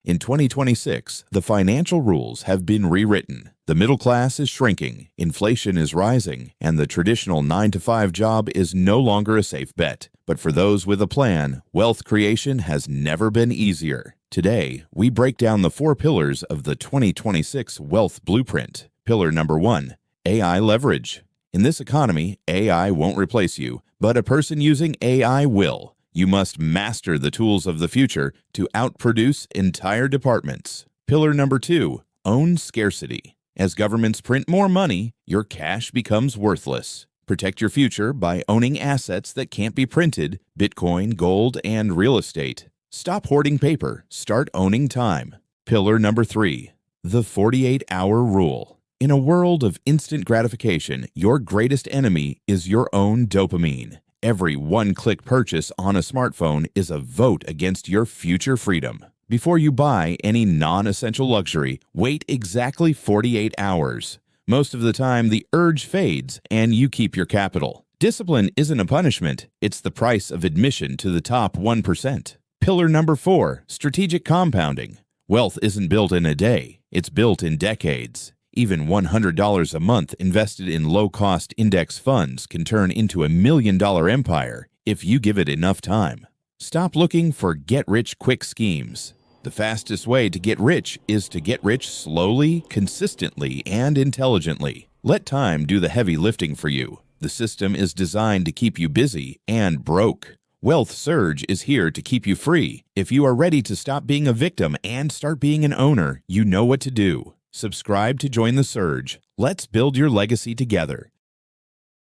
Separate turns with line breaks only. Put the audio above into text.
In 2026, the financial rules have been rewritten. The middle class is shrinking, inflation is rising, and the traditional 9-to-5 job is no longer a safe bet. But for those with a plan, wealth creation has never been easier. Today, we break down the 4 pillars of the 2026 Wealth Blueprint. Pillar number 1, AI leverage. In this economy, AI won't replace you, but a person using AI will. You must master the tools of the future to outproduce entire departments. Pillar number 2, own scarcity. As governments print more money, your cash becomes worthless. Protect your future by owning assets that can't be printed: Bitcoin, gold, and real estate. Stop hoarding paper. Start owning time. Pillar number 3, the 48-hour rule. In a world of instant gratification, your greatest enemy is your own dopamine. Every one-click purchase on a smartphone is a vote against your future freedom. Before you buy any non-essential luxury, wait exactly 48 hours. Most of the time, the urge fades and you keep your capital. Discipline isn't a punishment, it's the price of admission to the top 1%. Pillar number 4, strategic compounding. Wealth isn't built in a day, it's built in decades. Even $100 a month invested in low-cost index funds can turn into $1 million empire if you give it enough time. Stop looking for get-rich-quick schemes. The fastest way to get rich is to get rich slowly, consistently, and intelligently. Let time do the heavy lifting for you. The system is designed to keep you busy and broke. Wealth Surge is here to keep you free. If you are ready to stop being a victim and start being an owner, you know what to do. Subscribe to join the surge. Let's build your legacy together.